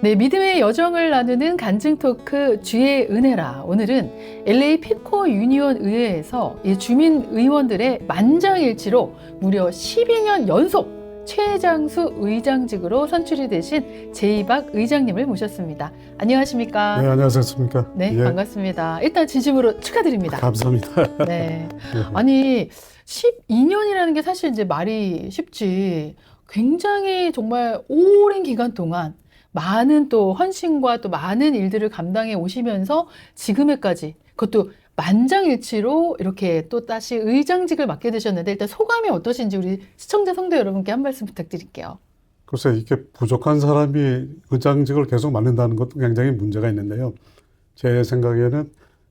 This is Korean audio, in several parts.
네, 믿음의 여정을 나누는 간증 토크 주의 은혜라. 오늘은 LA 피코 유니온 의회에서 이 주민 의원들의 만장일치로 무려 12년 연속 최장수 의장직으로 선출이 되신 제이박 의장님을 모셨습니다. 안녕하십니까? 네, 안녕하십니까? 네, 예. 반갑습니다. 일단 진심으로 축하드립니다. 감사합니다. 네. 아니, 12년이라는 게 사실 이제 말이 쉽지. 굉장히 정말 오랜 기간 동안 많은 또 헌신과 또 많은 일들을 감당해 오시면서 지금에까지 그것도 만장일치로 이렇게 또 다시 의장직을 맡게 되셨는데 일단 소감이 어떠신지 우리 시청자 성도 여러분께 한 말씀 부탁드릴게요. 글쎄, 이렇게 부족한 사람이 의장직을 계속 맡는다는 것도 굉장히 문제가 있는데요. 제 생각에는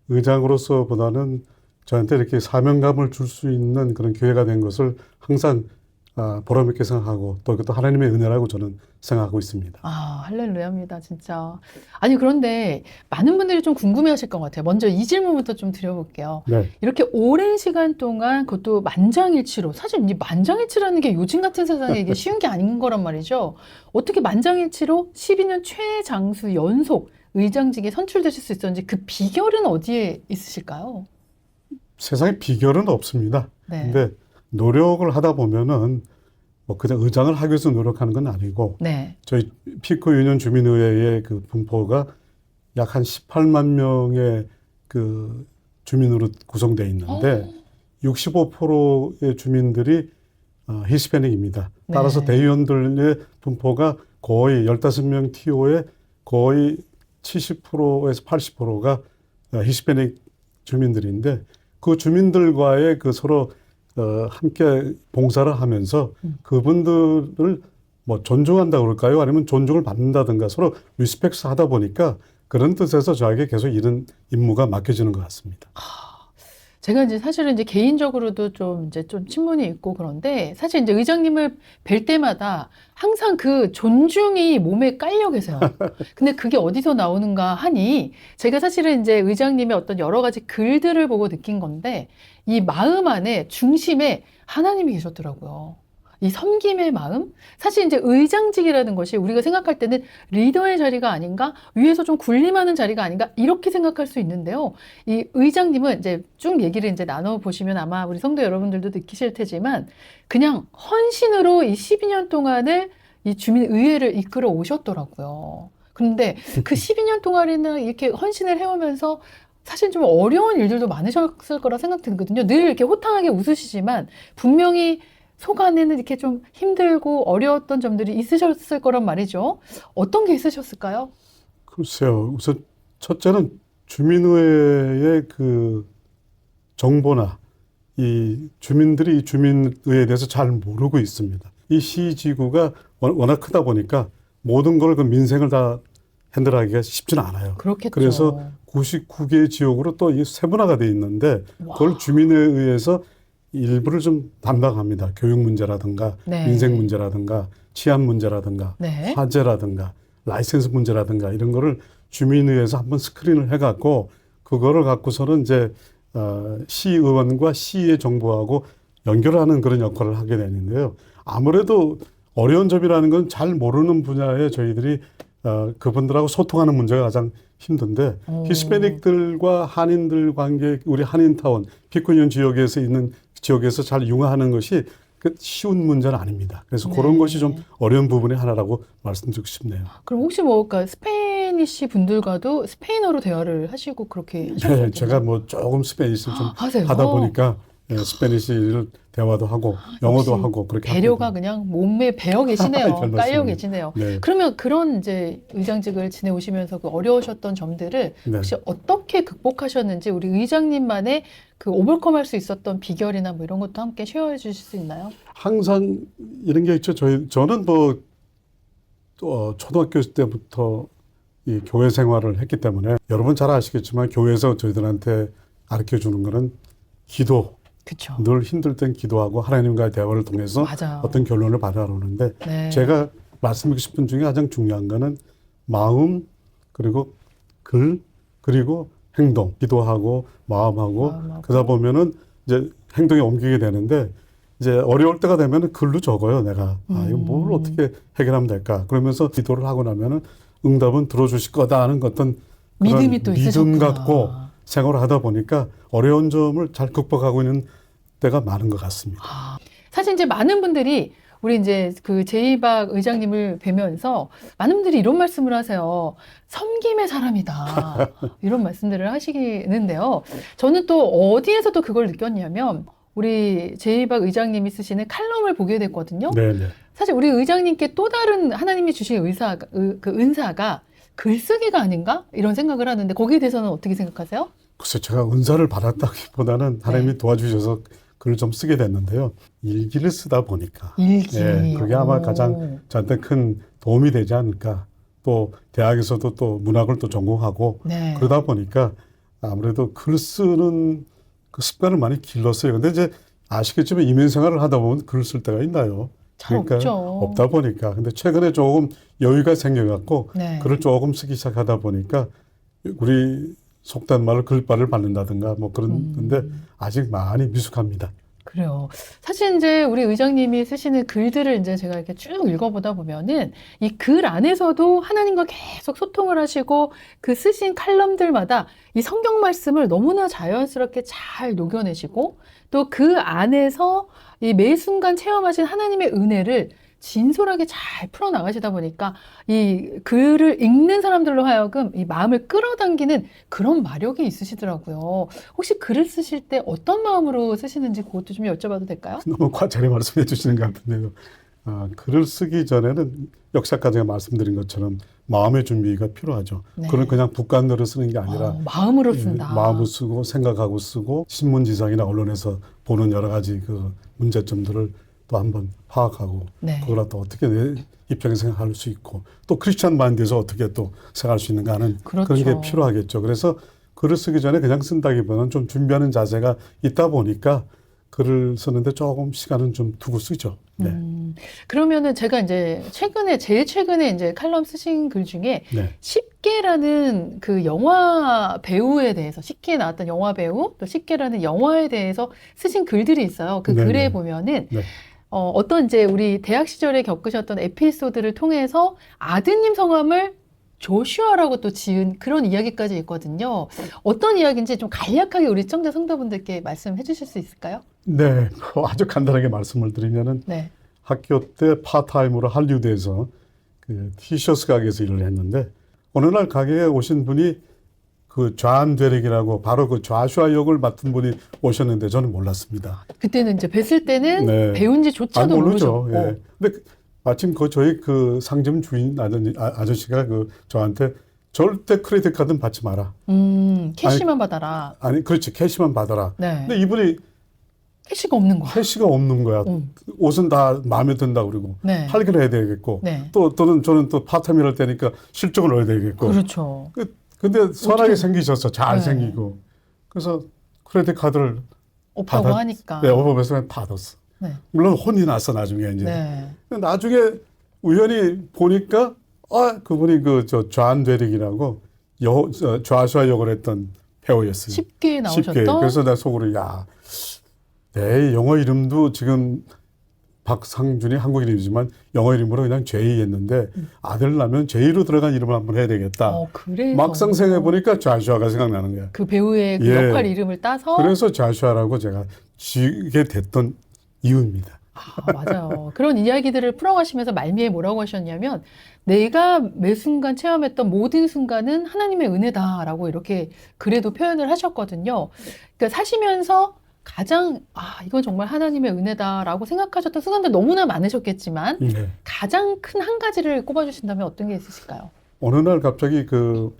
의장으로서보다는 저한테 이렇게 사명감을 줄 수 있는 그런 기회가 된 것을 항상 보람있게 생각하고 또 이것도 하나님의 은혜라고 저는 생각하고 있습니다. 아, 할렐루야입니다, 진짜. 아니, 그런데 많은 분들이 좀 궁금해 하실 것 같아요. 먼저 이 질문부터 좀 드려볼게요. 네. 이렇게 오랜 시간 동안 그것도 만장일치로, 사실 이 만장일치라는 게 요즘 같은 세상에 이게 쉬운 게 아닌 거란 말이죠. 어떻게 만장일치로 12년 최장수 연속 의장직에 선출되실 수 있었는지 그 비결은 어디에 있으실까요? 세상에 비결은 없습니다. 네. 근데 노력을 하다 보면은 뭐 그냥 의장을 하기 위해서 노력하는 건 아니고 네. 저희 피코 유니온 주민의회의 그 분포가 약 한 18만 명의 그 주민으로 구성되어 있는데 65%의 주민들이 히스패닉입니다. 따라서 네. 대의원들의 분포가 거의 15명 TO의 거의 70%에서 80%가 히스패닉 주민들인데 그 주민들과의 그 서로 함께 봉사를 하면서 그분들을 뭐 존중한다 그럴까요? 아니면 존중을 받는다든가 서로 리스펙스 하다 보니까 그런 뜻에서 저에게 계속 이런 임무가 맡겨지는 것 같습니다. 제가 이제 사실은 이제 개인적으로도 좀 이제 좀 친분이 있고 그런데 사실 이제 의장님을 뵐 때마다 항상 그 존중이 몸에 깔려 계세요. 근데 그게 어디서 나오는가 하니 제가 사실은 이제 의장님의 어떤 여러 가지 글들을 보고 느낀 건데 이 마음 안에 중심에 하나님이 계셨더라고요. 이 섬김의 마음? 사실 이제 의장직이라는 것이 우리가 생각할 때는 리더의 자리가 아닌가? 위에서 좀 군림하는 자리가 아닌가? 이렇게 생각할 수 있는데요. 이 의장님은 이제 쭉 얘기를 이제 나눠보시면 아마 우리 성도 여러분들도 느끼실 테지만 그냥 헌신으로 이 12년 동안을 이 주민의회를 이끌어 오셨더라고요. 그런데 그 12년 동안에는 이렇게 헌신을 해오면서 사실 좀 어려운 일들도 많으셨을 거라 생각되거든요. 늘 이렇게 호탕하게 웃으시지만 분명히 속 안에는 이렇게 좀 힘들고 어려웠던 점들이 있으셨을 거란 말이죠. 어떤 게 있으셨을까요? 글쎄요. 우선 첫째는 주민의회의 그 정보나 이 주민들이 이 주민의회에 대해서 잘 모르고 있습니다. 이 시지구가 워낙 크다 보니까 모든 걸 그 민생을 다 핸들하기가 쉽지는 않아요. 그렇겠죠. 그래서 99개 지역으로 또 세분화가 돼 있는데 그걸 와. 주민회의에서 일부를 좀 담당합니다. 교육 문제라든가 네. 민생 문제라든가 치안 문제라든가 네. 화재라든가 라이센스 문제라든가 이런 거를 주민회의에서 한번 스크린을 해갖고 그거를 갖고서는 이제 시의원과 시의 정부하고 연결하는 그런 역할을 하게 되는데요. 아무래도 어려운 점이라는 건 잘 모르는 분야에 저희들이 그분들하고 소통하는 문제가 가장 힘든데 히스패닉들과 한인들 관계, 우리 한인타운, 피코니온 지역에서 있는 지역에서 잘 융화하는 것이 쉬운 문제는 아닙니다. 그래서 네. 그런 것이 좀 어려운 부분의 하나라고 말씀드리고 싶네요. 그럼 혹시 뭐 그러니까 스페니쉬 분들과도 스페인어로 대화를 하시고 그렇게 하셨어요? 네, 제가 뭐 조금 스페니시를 좀 하세요? 하다 보니까 스페니시를 대화도 하고 영어도 역시 하고 그렇게 배려가 합니다. 그냥 몸에 배어 계시네요. 별 깔려 말씀을요. 계시네요. 네. 그러면 그런 이제 의장직을 지내오시면서 그 어려우셨던 점들을 네. 혹시 어떻게 극복하셨는지 우리 의장님만의 그 오버컴할 수 있었던 비결이나 뭐 이런 것도 함께 쉐어해 주실 수 있나요? 항상 이런 게 있죠. 저는 뭐 초등학교 때부터 이 교회 생활을 했기 때문에 여러분 잘 아시겠지만 교회에서 저희들한테 가르쳐 주는 거는 기도. 그렇죠. 늘 힘들 땐 기도하고 하나님과의 대화를 통해서 맞아요. 어떤 결론을 받아오는데 네. 제가 말씀드리고 싶은 중에 가장 중요한 거는 마음 그리고 글 그리고 행동 기도하고 마음하고 그러다 보면은 이제 행동에 옮기게 되는데 이제 어려울 때가 되면 글로 적어요, 내가. 이거 뭘 어떻게 해결하면 될까? 그러면서 기도를 하고 나면은 응답은 들어주실 거다 하는 어떤 그런 믿음이 또 믿음 있으셨구나. 갖고 생활을 하다 보니까 어려운 점을 잘 극복하고 있는 때가 많은 것 같습니다. 사실 이제 많은 분들이 우리 이제 그 제이박 의장님을 뵈면서 많은 분들이 이런 말씀을 하세요. 섬김의 사람이다. 이런 말씀들을 하시는데요. 저는 또 어디에서도 그걸 느꼈냐면 우리 제이박 의장님이 쓰시는 칼럼을 보게 됐거든요. 네네. 사실 우리 의장님께 또 다른 하나님이 주신 그 은사가 글쓰기가 아닌가? 이런 생각을 하는데 거기에 대해서는 어떻게 생각하세요? 글쎄 제가 은사를 받았다기보다는 하나님이 네. 도와주셔서 글을 좀 쓰게 됐는데요. 일기를 쓰다 보니까 일기. 그게 아마 오. 가장 저한테 큰 도움이 되지 않을까. 또 대학에서도 또 문학을 또 전공하고 네. 그러다 보니까 아무래도 글 쓰는 그 습관을 많이 길렀어요. 근데 이제 아시겠지만 이민 생활을 하다 보면 글을 쓸 때가 있나요? 잘 그러니까 없죠. 없다 보니까. 근데 최근에 조금 여유가 생겨갖고 네. 글을 조금 쓰기 시작하다 보니까 우리 속된 말로 글발을 받는다든가 뭐 그런 건데 아직 많이 미숙합니다. 그래요. 사실 이제 우리 의장님이 쓰시는 글들을 이제 제가 이렇게 쭉 읽어보다 보면은 이 글 안에서도 하나님과 계속 소통을 하시고 그 쓰신 칼럼들마다 이 성경 말씀을 너무나 자연스럽게 잘 녹여내시고 또 그 안에서 이 매 순간 체험하신 하나님의 은혜를 진솔하게 잘 풀어나가시다 보니까 이 글을 읽는 사람들로 하여금 이 마음을 끌어당기는 그런 마력이 있으시더라고요. 혹시 글을 쓰실 때 어떤 마음으로 쓰시는지 그것도 좀 여쭤봐도 될까요? 너무 과찬히 말씀해 주시는 것 같은데요. 글을 쓰기 전에는 역사까지 제가 말씀드린 것처럼 마음의 준비가 필요하죠. 네. 글은 그냥 북간으로 쓰는 게 아니라 마음으로 쓴다. 마음을 쓰고 생각하고 쓰고 신문지상이나 언론에서 보는 여러 가지 그 문제점들을 또 한번 파악하고 네. 그걸 또 어떻게 내 입장에 생각할 수 있고 또 크리스천 마인드에서 어떻게 또 생각할 수 있는가 하는 그렇죠. 그런 게 필요하겠죠. 그래서 글을 쓰기 전에 그냥 쓴다기보다는 좀 준비하는 자세가 있다 보니까 글을 쓰는데 조금 시간은 좀 두고 쓰죠. 네. 그러면은 제가 이제 제일 최근에 이제 칼럼 쓰신 글 중에 네. 십계라는 그 영화 배우에 대해서 십계에 나왔던 영화 배우 또 십계라는 영화에 대해서 쓰신 글들이 있어요. 그 네, 글에 네. 보면은 네. 어떤 이제 우리 대학 시절에 겪으셨던 에피소드를 통해서 아드님 성함을 조슈아라고 또 지은 그런 이야기까지 있거든요. 어떤 이야기인지 좀 간략하게 우리 시청자 성도분들께 말씀해 주실 수 있을까요? 네. 아주 간단하게 말씀을 드리면은 네. 학교 때 파타임으로 할리우드에서 그 티셔츠 가게에서 일을 했는데 어느 날 가게에 오신 분이 그 존 데릭이라고 바로 그 좌슈아 역을 맡은 분이 오셨는데 저는 몰랐습니다. 그때는 이제 뵀을 때는 네. 배운지조차도 모르죠. 모르죠. 예. 근데 마침 저희 그 상점 주인 아저씨가 그 저한테 절대 크레딧 카드는 받지 마라. 캐시만 받아라. 아니, 그렇지. 캐시만 받아라. 네. 근데 이분이 캐시가 없는 거야. 캐시가 없는 거야. 옷은 다 마음에 든다 그러고 네. 할인을 해야 되겠고 네. 또는 저는 또 파타임을 할 때니까 실적을 넣어야 되겠고. 그렇죠. 근데 선하게 생기셨어. 잘 네. 생기고. 그래서 크레딧 카드를 없다고 하니까. 네, 오버에서 그냥 받았어. 네. 물론 혼이 났어 나중에 이제. 네. 근데 나중에 우연히 보니까 그분이 존 데릭이라고 좌슈아 역을 했던 배우였어요. 쉽게 나오셨던. 그래서 내가 속으로 내 영어 이름도 지금 박상준이 한국 이름이지만 영어 이름으로 그냥 제이 했는데 아들 나면 제이로 들어간 이름을 한번 해야 되겠다. 그래서 막상 생각해보니까 좌슈아가 생각나는 거야. 그 배우의 그 예. 역할 이름을 따서. 그래서 좌슈아라고 제가 지게 됐던 이유입니다. 맞아요. 그런 이야기들을 풀어가시면서 말미에 뭐라고 하셨냐면 내가 매 순간 체험했던 모든 순간은 하나님의 은혜다라고 이렇게 글에도 표현을 하셨거든요. 그러니까 사시면서 가장 이건 정말 하나님의 은혜다라고 생각하셨던 순간들 너무나 많으셨겠지만 네. 가장 큰 한 가지를 꼽아주신다면 어떤 게 있으실까요? 어느 날 갑자기 그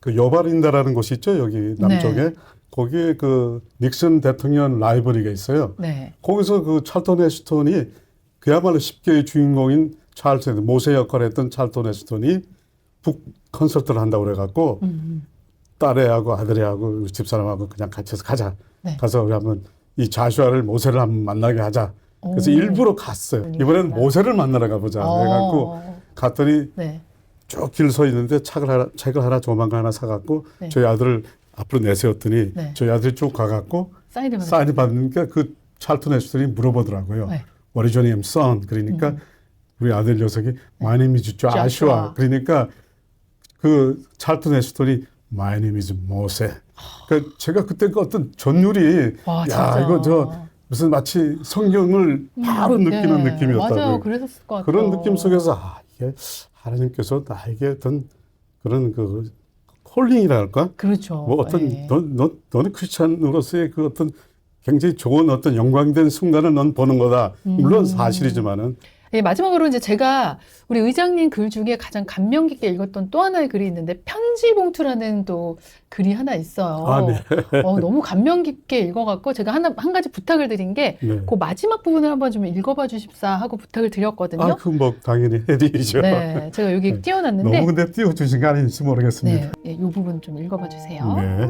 여바린다라는 곳이 있죠. 여기 남쪽에. 네. 거기에 그 닉슨 대통령 라이브러리가 있어요. 네. 거기서 그 찰턴 헤스턴이 그야말로 10개의 주인공인 찰턴, 모세 역할을 했던 찰턴 헤스턴이 북 콘서트를 한다고 그래갖고 딸애하고 아들애하고 집사람하고 그냥 같이 해서 가자. 네. 가서 우리 한번 이 좌슈아를 모세를 한번 만나게 하자. 그래서 일부러 갔어요. 이번에는 모세를 만나러 가보자. 해갖고 갔더니 네. 쭉 길 서 있는데 책을 하나 조만간 하나 사갖고 네. 저희 아들을 앞으로 내세웠더니 네. 저희 아들이 쭉 가갖고 사인을 사인을 받으니까 그 찰튼 헤스턴이 물어보더라고요. 네. What is your name, son? 그러니까 우리 아들 녀석이 My name is Joshua. 그러니까 그 찰튼 헤스턴이 My name is Moses. 그러니까 제가 그때 그 어떤 전율이 와, 야 진짜. 이거 저 무슨 마치 성경을 바로 느끼는 네. 느낌이었다고요. 맞아요. 그랬을 것 같아요. 그런 느낌 속에서 이게 하나님께서 나에게 어떤 그런 그 콜링이라 할까? 그렇죠. 뭐 어떤 네. 너는 크리스찬으로서의 그 어떤 굉장히 좋은 어떤 영광된 순간을 넌 보는 거다. 물론 사실이지만은 네, 마지막으로 이제 제가 우리 의장님 글 중에 가장 감명 깊게 읽었던 또 하나의 글이 있는데 편지 봉투라는 또 글이 하나 있어요. 아, 네. 너무 감명 깊게 읽어갖고 제가 한 가지 부탁을 드린 게 네. 그 마지막 부분을 한번 좀 읽어봐 주십사 하고 부탁을 드렸거든요. 그 뭐 당연히 해드리죠. 네, 제가 여기 네. 띄워놨는데 너무 근데 띄워주신 거 아닌지 모르겠습니다. 네, 이 부분 좀 읽어봐 주세요. 네.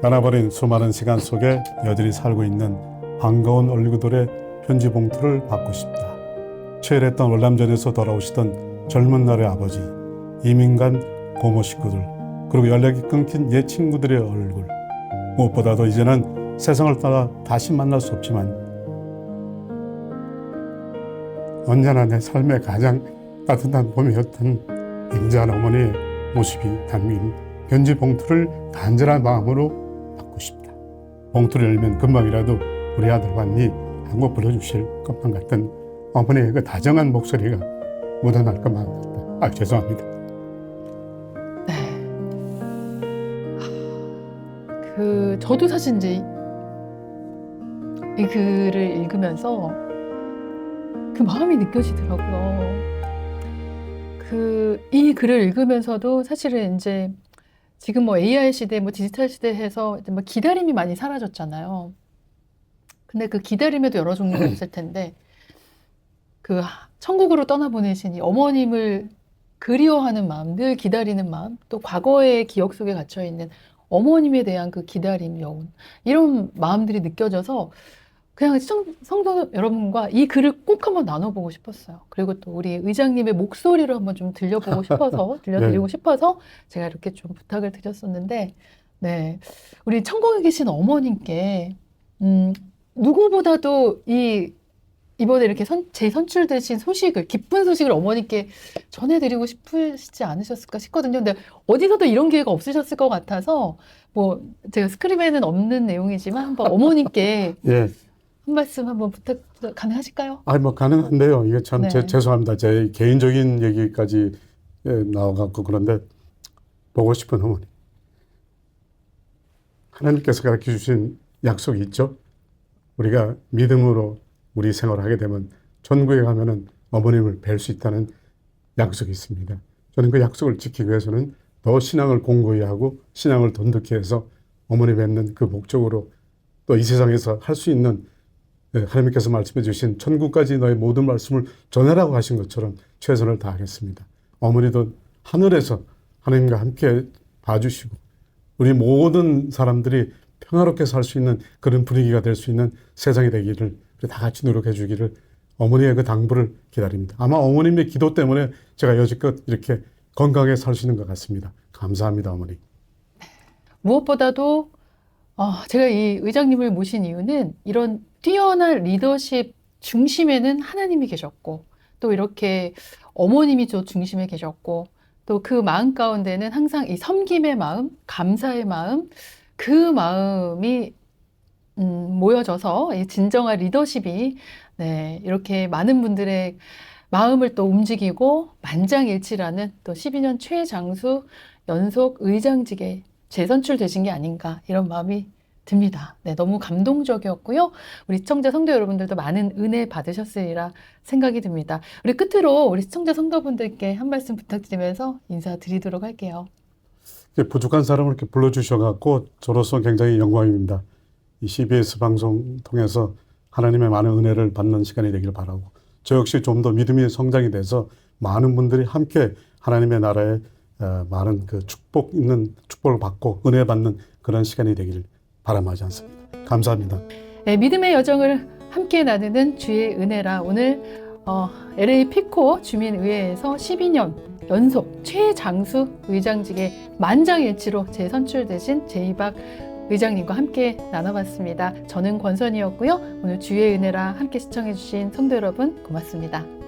떠나버린 수많은 시간 속에 여전히 살고 있는 반가운 얼굴들의 편지 봉투를 받고 싶다. 최애했던 월남전에서 돌아오시던 젊은 날의 아버지, 이민간 고모 식구들, 그리고 연락이 끊긴 옛 친구들의 얼굴. 무엇보다도 이제는 세상을 떠나 다시 만날 수 없지만 언제나 내 삶의 가장 따뜻한 봄이었던 인자한 어머니의 모습이 담긴 편지 봉투를 간절한 마음으로 받고 싶다. 봉투를 열면 금방이라도 우리 아들 왔니? 하고 불러주실 것만 같은 어머니의 그 다정한 목소리가 묻어날 것만 같다. 죄송합니다. 저도 사실 이제 이 글을 읽으면서 그 마음이 느껴지더라고요. 이 글을 읽으면서도 사실은 이제 지금 뭐 AI 시대, 뭐 디지털 시대에서 이제 뭐 기다림이 많이 사라졌잖아요. 근데 그 기다림에도 여러 종류가 있을 텐데, 그 천국으로 떠나보내신 이 어머님을 그리워하는 마음, 늘 기다리는 마음, 또 과거의 기억 속에 갇혀있는 어머님에 대한 그 기다림, 여운, 이런 마음들이 느껴져서 그냥 성도 여러분과 이 글을 꼭 한번 나눠보고 싶었어요. 그리고 또 우리 의장님의 목소리로 한번 좀 들려보고 싶어서, 들려드리고 네. 싶어서 제가 이렇게 좀 부탁을 드렸었는데, 네. 우리 천국에 계신 어머님께, 누구보다도 이번에 이렇게 재선출되신 소식을, 기쁜 소식을 어머니께 전해드리고 싶으시지 않으셨을까 싶거든요. 근데 어디서도 이런 기회가 없으셨을 것 같아서, 뭐, 제가 스크립에는 없는 내용이지만 한번 어머님께 예. 한 말씀 한번 부탁 가능하실까요? 뭐 가능한데요. 이게 참 네. 죄송합니다. 제 개인적인 얘기까지 나와갖고 그런데 보고 싶은 어머니. 하나님께서 가르쳐 주신 약속이 있죠. 우리가 믿음으로 우리 생활을 하게 되면 천국에 가면은 어머님을 뵐 수 있다는 약속이 있습니다. 저는 그 약속을 지키기 위해서는 더 신앙을 공고히 하고 신앙을 돈독히 해서 어머니 뵙는 그 목적으로 또 이 세상에서 할 수 있는 하나님께서 말씀해 주신 천국까지 너의 모든 말씀을 전하라고 하신 것처럼 최선을 다하겠습니다. 어머니도 하늘에서 하나님과 함께 봐주시고 우리 모든 사람들이 평화롭게 살 수 있는 그런 분위기가 될 수 있는 세상이 되기를 다 같이 노력해 주기를 어머니의 그 당부를 기다립니다. 아마 어머님의 기도 때문에 제가 여지껏 이렇게 건강하게 살 수 있는 것 같습니다. 감사합니다, 어머니. 무엇보다도 제가 이 의장님을 모신 이유는 이런 뛰어난 리더십 중심에는 하나님이 계셨고 또 이렇게 어머님이 또 중심에 계셨고 또 그 마음 가운데는 항상 이 섬김의 마음, 감사의 마음, 그 마음이 모여져서 이 진정한 리더십이 이렇게 많은 분들의 마음을 또 움직이고 만장일치라는 또 12년 최장수 연속 의장직에 재선출되신 게 아닌가 이런 마음이 듭니다. 너무 감동적이었고요. 우리 시청자 성도 여러분들도 많은 은혜 받으셨으리라 생각이 듭니다. 우리 끝으로 우리 시청자 성도분들께 한 말씀 부탁드리면서 인사드리도록 할게요. 부족한 사람을 이렇게 불러주셔갖고 저로서 굉장히 영광입니다. 이 CBS 방송 통해서 하나님의 많은 은혜를 받는 시간이 되기를 바라고 저 역시 좀 더 믿음이 성장이 돼서 많은 분들이 함께 하나님의 나라에 많은 그 축복을 받고 은혜 받는 그런 시간이 되기를 바람하지 않습니다. 감사합니다. 믿음의 여정을 함께 나누는 주의 은혜라 오늘 LA 피코 주민의회에서 12년 연속 최장수 의장직에 만장일치로 재선출되신 제이박 의장님과 함께 나눠봤습니다. 저는 권선이었고요. 오늘 주의 은혜라 함께 시청해주신 성도 여러분 고맙습니다.